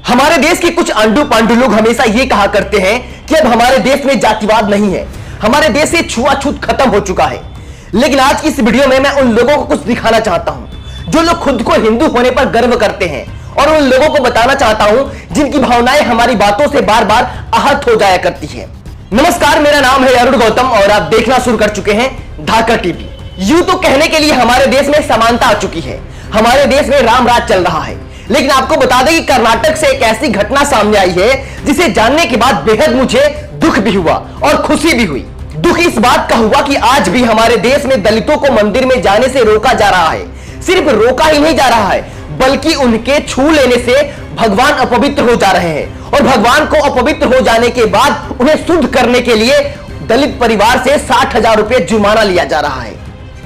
हमारे देश के कुछ आंडू पांडू लोग हमेशा ये कहा करते हैं कि अब हमारे देश में जातिवाद नहीं है, हमारे देश से छुआछूत खत्म हो चुका है। लेकिन आज की इस वीडियो में मैं उन लोगों को कुछ दिखाना चाहता हूं जो लोग खुद को हिंदू होने पर गर्व करते हैं, और उन लोगों को बताना चाहता हूं जिनकी भावनाएं हमारी बातों से बार बार आहत हो जाया करती है। नमस्कार, मेरा नाम है अरुण गौतम और आप देखना शुरू कर चुके हैं धाकर टीवी। यूं तो कहने के लिए हमारे देश में समानता आ चुकी है, हमारे देश में राम राज चल रहा है। लेकिन आपको बता दें कि कर्नाटक से एक ऐसी घटना सामने आई है जिसे जानने के बाद बेहद मुझे दुख भी हुआ और खुशी भी हुई। दुख इस बात का हुआ कि आज भी हमारे देश में दलितों को मंदिर में जाने से रोका जा रहा है। सिर्फ रोका ही नहीं जा रहा है, बल्कि उनके छू लेने से भगवान अपवित्र हो जा रहे हैं, और भगवान को अपवित्र हो जाने के बाद उन्हें शुद्ध करने के लिए दलित परिवार से 60,000 रुपए जुर्माना लिया जा रहा है।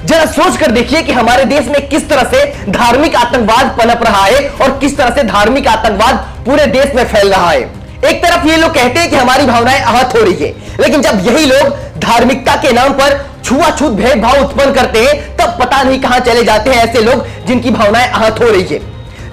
जरा सोच कर देखिए कि हमारे देश में किस तरह से धार्मिक आतंकवाद पनप रहा है और किस तरह से धार्मिक आतंकवाद पूरे देश में फैल रहा है। एक तरफ ये लोग कहते हैं कि हमारी भावनाएं आहत हो रही है, लेकिन जब यही लोग धार्मिकता के नाम पर छुआछूत भेदभाव उत्पन्न करते हैं, तब पता नहीं कहां चले जाते हैं ऐसे लोग जिनकी भावनाएं आहत हो रही है।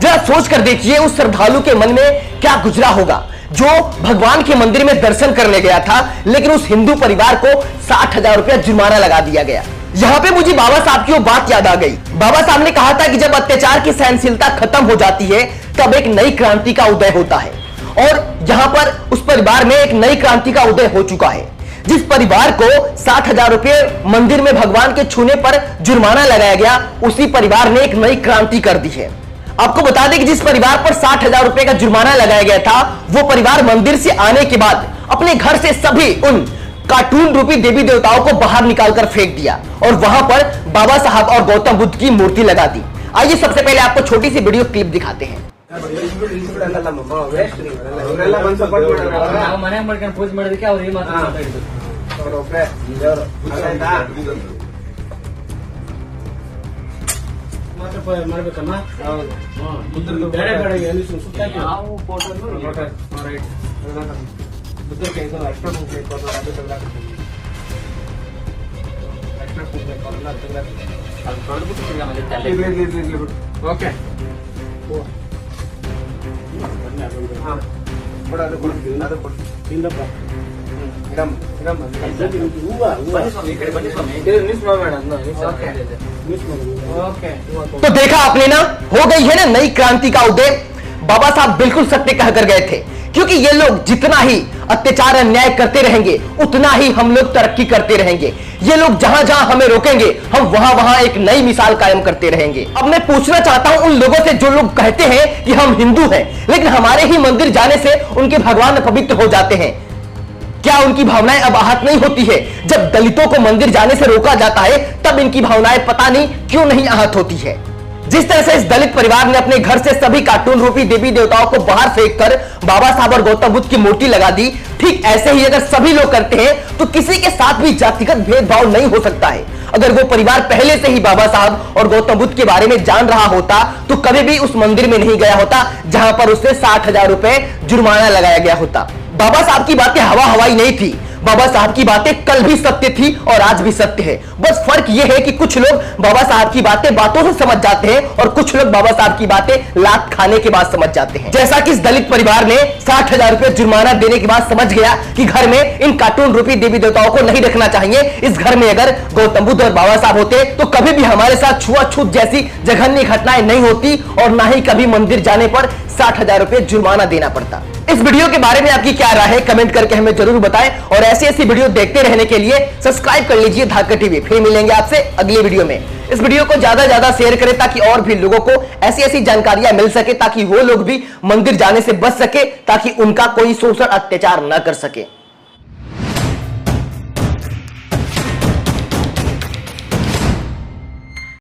जरा सोच कर देखिए उस श्रद्धालु के मन में क्या गुजरा होगा जो भगवान के मंदिर में दर्शन करने गया था, लेकिन उस हिंदू परिवार को 60,000 रुपया जुर्माना लगा दिया गया। यहां पे मुझे बाबा साहब की वो बात याद आ गई। बाबा साहब ने कहा था कि जब अत्याचार की सहनशीलता खत्म हो जाती है तब एक नई क्रांति का उदय होता है, और यहां पर उस परिवार में एक नई क्रांति का उदय हो चुका है। जिस परिवार को 60,000 रुपए मंदिर में भगवान के छूने पर जुर्माना लगाया गया, उसी परिवार ने एक नई क्रांति कर दी है। आपको बता दें कि जिस परिवार पर 60,000 रुपए का जुर्माना लगाया गया था, वो परिवार मंदिर से आने के बाद अपने घर से सभी उन कार्टून रूपी देवी देवताओं को बाहर निकालकर फेंक दिया और वहां पर बाबा साहब और गौतम बुद्ध की मूर्ति लगा दी। आइए सबसे पहले आपको छोटी सी वीडियो क्लिप दिखाते हैं। तो देखा आपने ना, हो गई है ना नई क्रांति का उदय। बाबा साहब बिल्कुल सत्य कहकर गए थे, क्योंकि ये लोग जितना ही अत्याचार अन्याय करते रहेंगे उतना ही हम लोग तरक्की करते रहेंगे। ये लोग जहां जहां हमें रोकेंगे हम वहां वहां एक नई मिसाल कायम करते रहेंगे। अब मैं पूछना चाहता हूं उन लोगों से जो लोग कहते हैं कि हम हिंदू हैं, लेकिन हमारे ही मंदिर जाने से उनके भगवान अपवित्र हो जाते हैं, क्या उनकी भावनाएं अब आहत नहीं होती है? जब दलितों को मंदिर जाने से रोका जाता है तब इनकी भावनाएं पता नहीं क्यों नहीं आहत होती है। जिस तरह से इस दलित परिवार ने अपने घर से सभी कार्टून रूपी देवी देवताओं को बाहर फेंककर बाबा साहब और गौतम बुद्ध की मूर्ति लगा दी, ठीक ऐसे ही अगर सभी लोग करते हैं तो किसी के साथ भी जातिगत भेदभाव नहीं हो सकता है। अगर वो परिवार पहले से ही बाबा साहब और गौतम बुद्ध के बारे में जान रहा होता तो कभी भी उस मंदिर में नहीं गया होता जहां पर उसे 60,000 रुपए जुर्माना लगाया गया होता। बाबा साहब की बातें हवा हवाई नहीं थी, बाबा साहब की बातें कल भी सत्य थी और आज भी सत्य है। बस फर्क यह है कि कुछ लोग बाबा साहब की बातें बातों से समझ जाते हैं और कुछ लोग बाबा साहब की बातें लात खाने के बाद समझ जाते हैं। जैसा कि इस दलित परिवार ने 60,000 रुपए जुर्माना देने के बाद समझ गया कि घर में इन कार्टून रूपी देवी देवताओं को नहीं रखना चाहिए। इस घर में अगर गौतम बुद्ध और बाबा साहब होते तो कभी भी हमारे साथ छुआछूत जैसी जघन्य घटनाएं नहीं होती और ना ही कभी मंदिर जाने पर 60,000 रुपए जुर्माना देना पड़ता। इस वीडियो के बारे में आपकी क्या राय है कमेंट करके हमें जरूर बताएं, और ऐसी वीडियो देखते रहने के लिए सब्सक्राइब कर लीजिए धाकर टीवी। फिर मिलेंगे आपसे अगली वीडियो में। इस वीडियो को ज्यादा शेयर करें ताकि और भी लोगों को ऐसी जानकारियां मिल सके, ताकि वो लोग भी मंदिर जाने से बच सके, ताकि उनका कोई शोषण अत्याचार न कर सके।